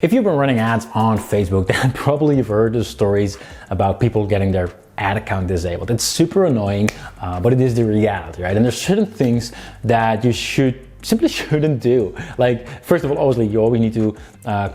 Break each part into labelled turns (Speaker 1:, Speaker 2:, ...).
Speaker 1: If you've been running ads on Facebook, then probably you've heard the stories about people getting their ad account disabled. It's super annoying, but it is the reality, right? And there's certain things that you simply shouldn't do. Like, first of all, obviously you always need to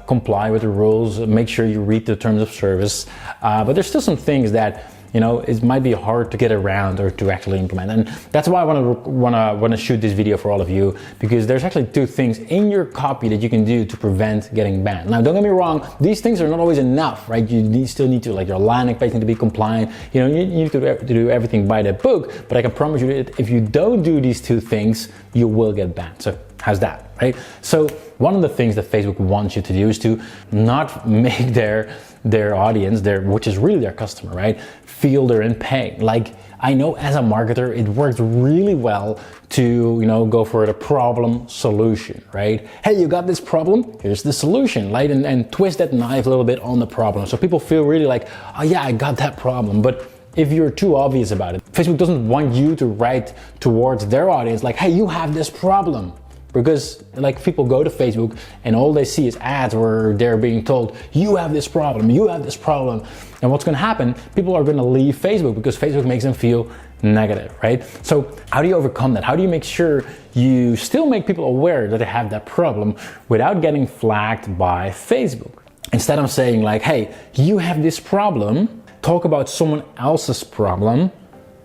Speaker 1: comply with the rules, make sure you read the terms of service, but there's still some things that it might be hard to get around or to actually implement. And that's why I want to shoot this video for all of you, because there's actually two things in your copy that you can do to prevent getting banned. Now, don't get me wrong, these things are not always enough, right? You still need to, like, your landing page need to be compliant. You need to do everything by the book, but I can promise you that if you don't do these two things, you will get banned. So how's that, right? So one of the things that Facebook wants you to do is to not make their audience, which is really their customer, right, feel they're in pain. Like, I know as a marketer, it works really well to, go for the problem solution, right? Hey, you got this problem, here's the solution, right? And twist that knife a little bit on the problem. So people feel really like, oh yeah, I got that problem. But if you're too obvious about it, Facebook doesn't want you to write towards their audience like, hey, you have this problem. Because, like, people go to Facebook and all they see is ads where they're being told, you have this problem, you have this problem. And what's going to happen? People are going to leave Facebook because Facebook makes them feel negative, right? So how do you overcome that? How do you make sure you still make people aware that they have that problem without getting flagged by Facebook? Instead of saying like, hey, you have this problem, talk about someone else's problem,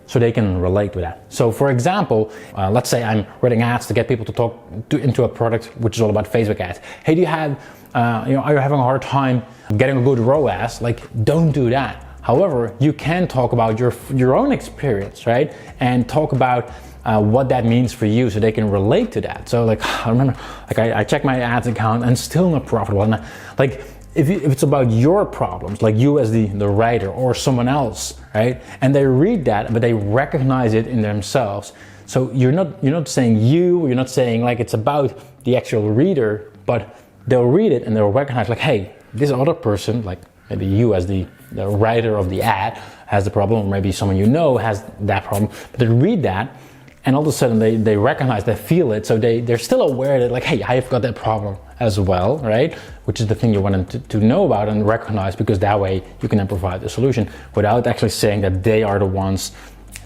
Speaker 1: so they can relate with that. So for example, let's say I'm writing ads to get people to talk into a product which is all about Facebook ads. Hey, do you have, are you having a hard time getting a good ROAS? Like, don't do that. However, you can talk about your own experience, right? And talk about what that means for you so they can relate to that. So like, I remember, like I checked my ads account and still not profitable. And if it's about your problems, like you as the writer or someone else, right? And they read that, but they recognize it in themselves. So you're not saying you're not saying like it's about the actual reader, but they'll read it and they'll recognize like, hey, this other person, like maybe you as the writer of the ad has the problem, or maybe someone has that problem, but they read that and all of a sudden they recognize, they feel it, so they're still aware that like, hey, I've got that problem as well, right? Which is the thing you want them to know about and recognize, because that way you can then provide the solution without actually saying that they are the ones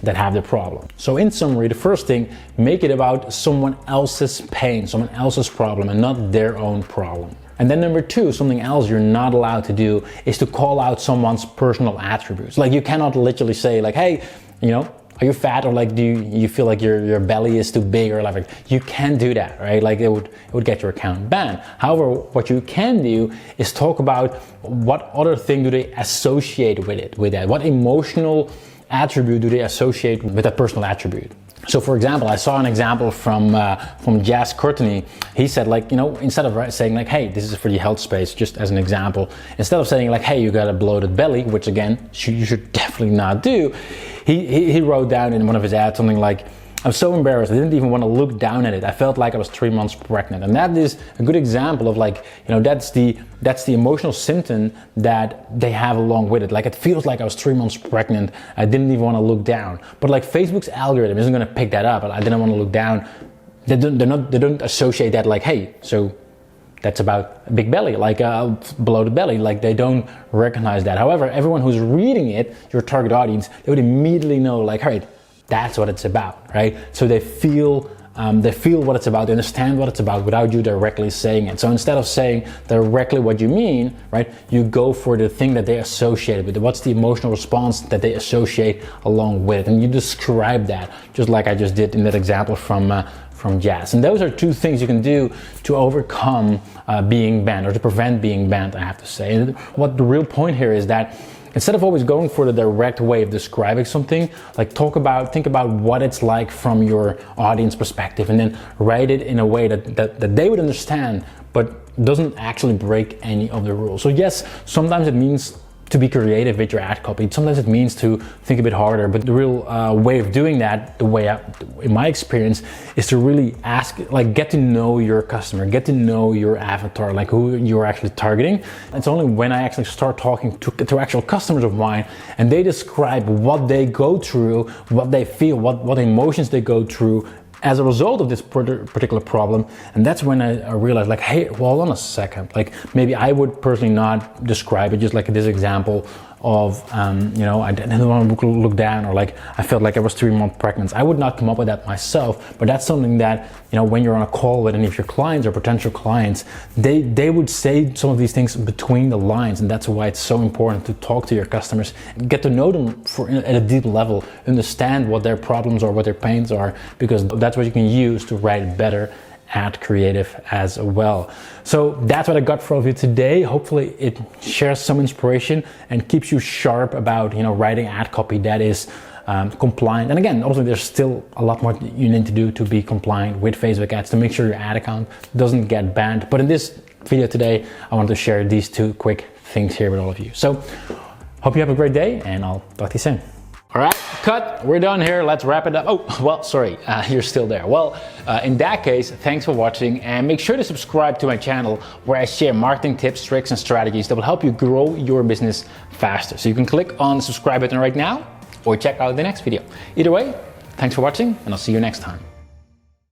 Speaker 1: that have the problem. So in summary, the first thing, make it about someone else's pain, someone else's problem, and not their own problem. And then number two, something else you're not allowed to do is to call out someone's personal attributes. Like, you cannot literally say like, hey, are you fat, or like do you feel like your belly is too big, or like you can't do that, right? Like it would get your account banned. However, what you can do is talk about what other thing do they associate with that? What emotional attribute do they associate with that personal attribute? So for example, I saw an example from Jazz Courtney. He said like, instead of saying like, hey, this is for the health space, just as an example, instead of saying like, hey, you got a bloated belly, which again, you should definitely not do, he wrote down in one of his ads something like, I'm so embarrassed, I didn't even want to look down at it. I felt like I was 3 months pregnant. And that is a good example of like, that's the emotional symptom that they have along with it. Like, it feels like I was 3 months pregnant. I didn't even want to look down. But like, Facebook's algorithm isn't going to pick that up. I didn't want to look down. They don't associate that like, hey, so that's about a big belly, like below the belly. Like, they don't recognize that. However, everyone who's reading it, your target audience, they would immediately know like, all right, that's what it's about, right? So they feel what it's about, they understand what it's about without you directly saying it. So instead of saying directly what you mean, right, you go for the thing that they associate with it. What's the emotional response that they associate along with it? And you describe that, just like I just did in that example from Jazz. And those are two things you can do to overcome being banned, or to prevent being banned, I have to say. And what the real point here is that instead of always going for the direct way of describing something, like think about what it's like from your audience perspective, and then write it in a way that they would understand, but doesn't actually break any of the rules. So yes, sometimes it means to be creative with your ad copy. Sometimes it means to think a bit harder, but the real way of doing that, in my experience, is to really get to know your customer, get to know your avatar, like who you're actually targeting. It's only when I actually start talking to actual customers of mine, and they describe what they go through, what they feel, what emotions they go through as a result of this particular problem. And that's when I realized, like, hey, well, hold on a second. Like, maybe I would personally not describe it just like this example of, you know, I didn't want to look down, or like I felt like I was 3 months pregnant. I would not come up with that myself, but that's something that, you know, when you're on a call with any of your clients or potential clients, they would say some of these things between the lines, and that's why it's so important to talk to your customers, get to know them at a deep level, understand what their problems or what their pains are, because that's what you can use to write better ad creative as well. So that's what I got from you today. Hopefully it shares some inspiration and keeps you sharp about, you know, writing ad copy that is compliant. And again, also there's still a lot more you need to do to be compliant with Facebook ads to make sure your ad account doesn't get banned. But in this video today, I want to share these 2 quick things here with all of you. So hope you have a great day, and I'll talk to you soon. All right, cut, we're done here, let's wrap it up. Oh, well, sorry, you're still there. Well, in that case, thanks for watching, and make sure to subscribe to my channel where I share marketing tips, tricks, and strategies that will help you grow your business faster. So you can click on the subscribe button right now, or check out the next video. Either way, thanks for watching, and I'll see you next time.